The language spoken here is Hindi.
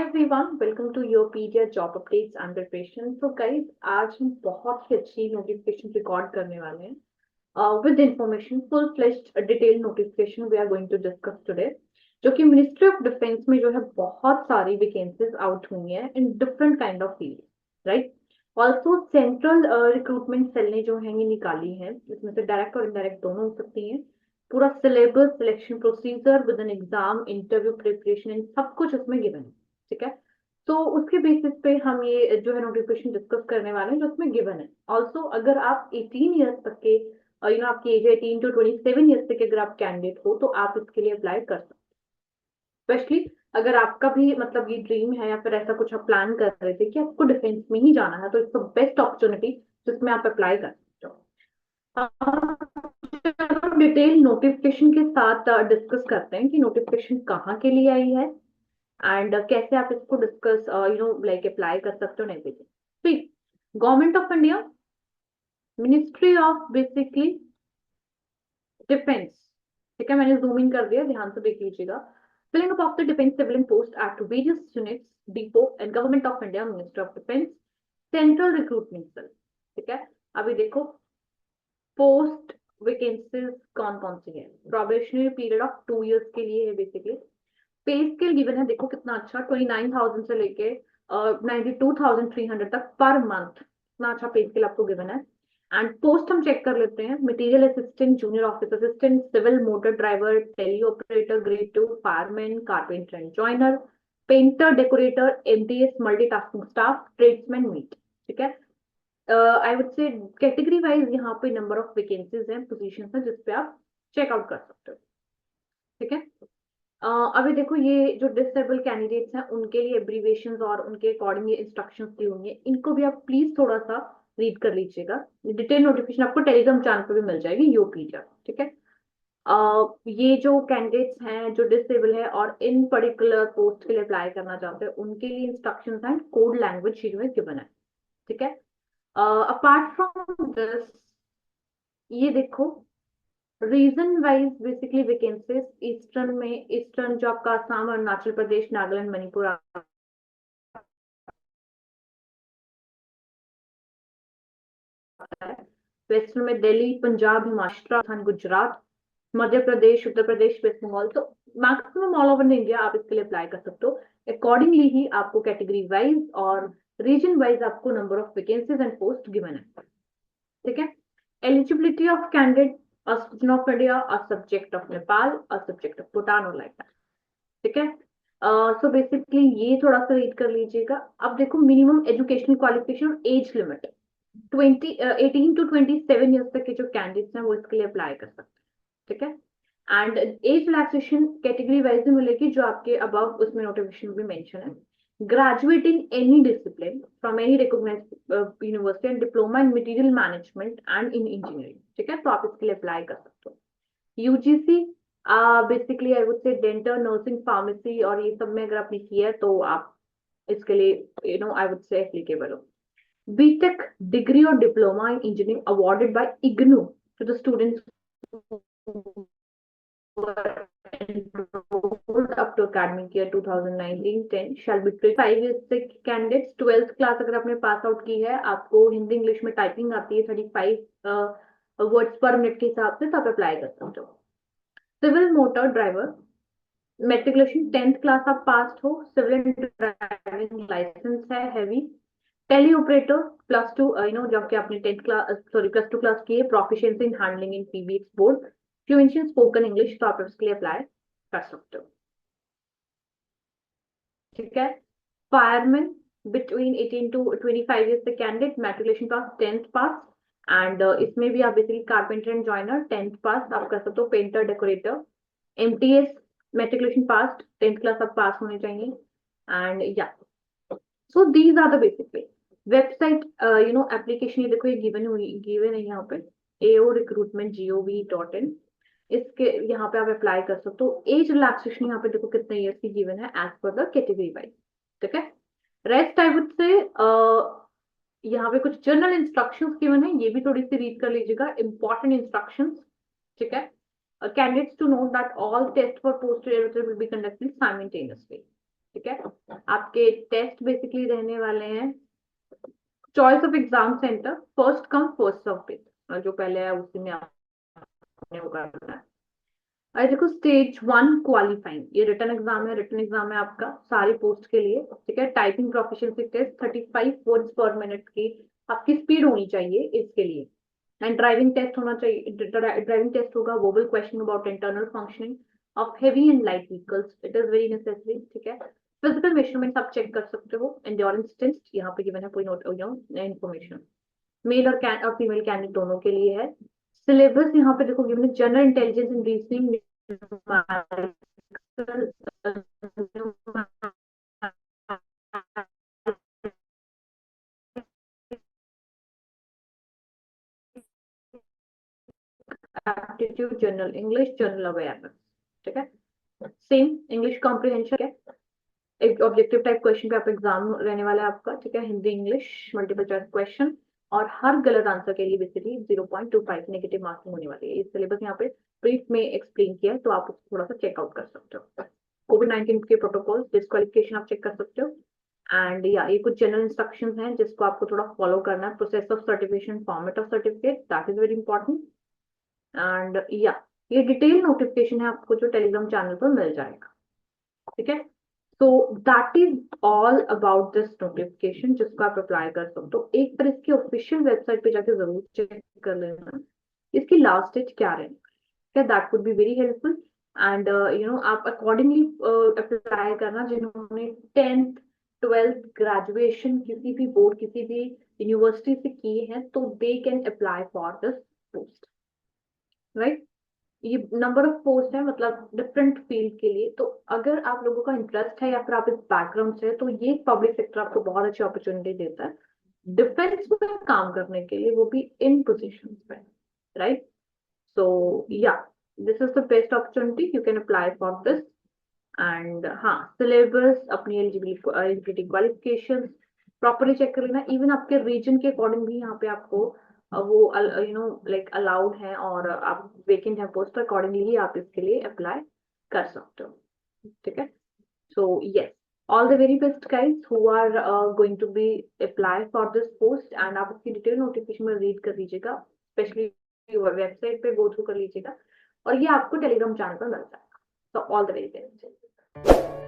everyone, welcome to your PDF job updates and preparation. So guys, आज हम बहुत ही अच्छी notification record करने वाले हैं. With information, full-fledged detailed notification we are going to discuss today. जो कि Ministry of Defense में जो है बहुत सारी vacancies out हुई हैं in different kind of fields, right? Also Central Recruitment Cell ने जो है ये निकाली है, इसमें से डायरेक्ट और इनडायरेक्ट दोनों हो सकती हैं. पूरा syllabus, selection procedure with an exam, interview preparation, सब कुछ उसमें गिवन है. ठीक है. तो उसके बेसिस पे हम ये जो है नोटिफिकेशन डिस्कस करने वाले हैं जो उसमें गिवन है. ऑल्सो अगर आप 18 ईयर्स तक के आपकी एज 18 to 27 ईयर्स तक अगर आप कैंडिडेट हो तो आप इसके लिए अप्लाई कर सकते हैं. स्पेशली अगर आपका भी मतलब ये ड्रीम है या फिर ऐसा कुछ आप प्लान कर रहे थे कि आपको डिफेंस में ही जाना है, तो इट्स द बेस्ट अपॉर्चुनिटी जिसमें आप अप्लाई कर सकते हो. डिटेल नोटिफिकेशन के साथ डिस्कस करते हैं कि नोटिफिकेशन कहाँ के लिए आई है एंड कैसे आप इसको डिस्कस लाइक अप्लाई कर सकते हो. नहीं, ठीक. Government of India, ministry of basically defence. ठीक है, मैंने जूम इन कर दिया, ध्यान से देख लीजिएगा. Filling up of the defence civilian post at various units, depot and government of India, ministry of defence, central recruitment cell. ठीक है, अभी देखो पोस्ट वैकेंसीज कौन कौन सी है. प्रोबेशनरी पीरियड ऑफ 2 इयर्स के लिए है बेसिकली. पे स्केल गिवन है, देखो कितना अच्छा, 29,000 से लेके 92,300 तक पर मंथ. इतना अच्छा पे स्केल आपको गिवन है. एंड पोस्ट हम चेक कर लेते हैं. Material assistant, junior office assistant, civil motor driver, tele operator grade 2, fireman, carpenter and joiner, painter, decorator, MTS, multitasking staff, tradesman, meet. ठीक है. I would say category wise यहाँ पे नंबर ऑफ वैकेंसीज हैं, पोजीशंस हैं जिसपे आप चेकआउट कर सकते हो. ठीक है. अभी देखो ये जो डिसेबल कैंडिडेट्स हैं उनके लिए एब्रीवेशंस और उनके अकॉर्डिंग ये इंस्ट्रक्शंस दी हुई हैं, इनको भी आप प्लीज थोड़ा सा रीड कर लीजिएगा. डिटेल नोटिफिकेशन आपको टेलीग्राम चैनल पे भी मिल जाएगी, यूपीडिया. ठीक है. ये जो कैंडिडेट्स हैं जो डिसेबल है और इन पर्टिकुलर पोस्ट के लिए अप्लाई करना चाहते हैं उनके लिए instructions and code language sheet में गिवन है. ठीक है. अपार्ट फ्रॉम दिस, ये देखो region wise basically vacancies eastern में, ईस्टर्न जो आपका असम, अरुणाचल प्रदेश, नागालैंड, मणिपुर आता है. वेस्टर्न में दिल्ली, पंजाब, हिमाचल, राजस्थान, गुजरात, मध्य प्रदेश, उत्तर प्रदेश, वेस्ट बंगाल. तो मैक्सिमम ऑल ओवर इंडिया आप इसके लिए अप्लाई कर सकते हो. अकॉर्डिंगली ही आपको कैटेगरी वाइज और रीजन वाइज आपको number of vacancies and post given है. ठीक है. Eligibility of candidate, a citizen of India, a subject of Nepal, a subject of Bhutan or like that. ठीक है. सो बेसिकली ये थोड़ा सा रीड कर लीजिएगा. अब देखो minimum educational qualification, age limit 18 to 27 years तक के जो कैंडिडेट्स हैं वो इसके लिए अप्लाई कर सकते हैं. ठीक है. And age relaxation category wise भी मिलेगी जो आपके अबव उसमें नोटिफिकेशन भी मेंशन है. Graduate in any discipline from any recognised university and diploma in material management and in engineering. ठीक है, तो आप इसके लिए अप्लाई कर सकते हो. यूजीसी बेसिकली आई वुड से डेंटल, नर्सिंग, फार्मेसी और ये सब में अगर आपने किया है तो आप इसके लिए आई वुड से एप्लीकेबल हो. बीटेक डिग्री और diploma in engineering awarded by IGNOU to the students up to academic year 2019-10 shall be 5 years से candidates 12th क्लास अगर आपने पास आउट की है, आपको हिंदी इंग्लिश में टाइपिंग आती है 35 वर्ड्स पर मिनट के हिसाब से, तो आप अप्लाई कर सकते हो. Civil motor driver matriculation 10th class आप पास हो, सिविल ड्राइविंग लाइसेंस है हैवी. टेली ऑपरेटर +2 जबकि आपने 10th क्लास +2 क्लास की है, proficiency in handling in PBX board, fluency in spoken English, तो आप इसके लिए अप्लाई कर सकते हो. ठीक है. फायरमैन बिटवीन 18 to 25 ईयर्स से candidate, matriculation pass 10th pass and इसमें भी आप basically carpenter and joiner 10th pass आप कर सकते हो. Painter, decorator, MTS, matriculation pass 10th class आप पास होने चाहिए. एंड या so these are the basically website application. ये देखो ये गिवन है यहाँ पे ao-recruitment.gov.in. इसके यहाँ पे आप अप्लाई कर सकते हो. एज रिलैक्सेशन यहाँ पे देखो कितने ईयर्स की गिवन है as per the category wise. ठीक है. रेस्ट आई वुड से यहाँ पे कुछ जनरल इंस्ट्रक्शंस गिवन है, ये भी थोड़ी सी रीड कर लीजिएगा. Important instructions. ठीक है. Candidates to note that all tests for post will be conducted simultaneously. ठीक है। आपके टेस्ट बेसिकली रहने वाले हैं choice of exam centre, first come first serve, जो पहले है उसी में आपने वो करना है। अरे देखो, स्टेज 1 क्वालिफाइंग, ये रिटन एग्जाम है, रिटन एग्जाम है आपका सारी पोस्ट के लिए, ठीक है। Typing proficiency test 35 words per minute की आपकी स्पीड होनी चाहिए इसके लिए। एंड ड्राइविंग टेस्ट होना चाहिए, ड्राइविंग टेस्ट होगा, wobble question about internal functioning of heavy and light vehicles, it is very necessary, ठीक है। फिजिकल मेजरमेंट आप चेक कर सकते हो, एंड्योरेंस टेस्ट यहाँ पे गिवन है, कोई नोट इन्फॉर्मेशन मेल और फीमेल कैंडिडेट दोनों के लिए है। सिलेबस यहाँ पे देखो गिवन है, general intelligence and reasoning, aptitude, general English, general awareness, ठीक है। सेम इंग्लिश कॉम्प्रिहेंशन है, एक ऑब्जेक्टिव टाइप क्वेश्चन पे आप एग्जाम रहने वाला है आपका, ठीक है। Hindi English multiple choice question, और हर गलत आंसर के लिए बेसिकली 0.25 नेगेटिव मार्किंग होने वाली है। ये सिलेबस यहाँ पे ब्रीफ में एक्सप्लेन किया है, तो आप उसको थोड़ा सा चेकआउट कर सकते हो। कोविड-19 के प्रोटोकॉल, डिस्क्वालिफिकेशन आप चेक कर सकते हो। एंड या ये कुछ जनरल इंस्ट्रक्शंस हैं जिसको आपको थोड़ा फॉलो करना है। Process of certification, format of certificate, that is very important. And या ये डिटेल नोटिफिकेशन है आपको जो टेलीग्राम चैनल पर मिल जाएगा, ठीक है। तो that is all about this notification जिसको आप अप्लाई कर सकते हो। एक बार इसकी ऑफिशियल वेबसाइट पे जाके जरूर चेक कर लेना इसकी लास्ट डेट क्या रहेगा, that would be very helpful. And आप अकॉर्डिंगली अप्लाई करना। जिन्होंने 10th 12th ग्रेजुएशन किसी भी बोर्ड किसी भी यूनिवर्सिटी से किए हैं, तो they can apply for this post, right. ये नंबर ऑफ पोस्ट है, मतलब डिफरेंट फील्ड के लिए। तो अगर आप लोगों का इंटरेस्ट है या फिर आप इस बैकग्राउंड से है, तो ये पब्लिक सेक्टर आपको बहुत अच्छी अपॉर्चुनिटी देता है डिफेंस में काम करने के लिए, वो भी इन पोजिशन पे, राइट। सो या this is the best opportunity, you can apply for this. And हाँ, सिलेबस, अपनी एलिजिबिलिटी क्वालिफिकेशन प्रॉपरली चेक कर लेना। इवन आपके रीजन के अकॉर्डिंग भी यहाँ पे आपको वो लाइक अलाउड है, और आप वेकेंट है पोस्ट, अकॉर्डिंगली ही आप इसके लिए अप्लाई कर सकते हो, ठीक है। So yes, all the very best guys who are going to be apply for this post. And आप इसकी डिटेल नोटिफिकेशन में रीड कर लीजिएगा, स्पेशली वेबसाइट पे गो थ्रू कर लीजिएगा, और ये आपको टेलीग्राम चैनल पर मिल जाएगा। So all the very best.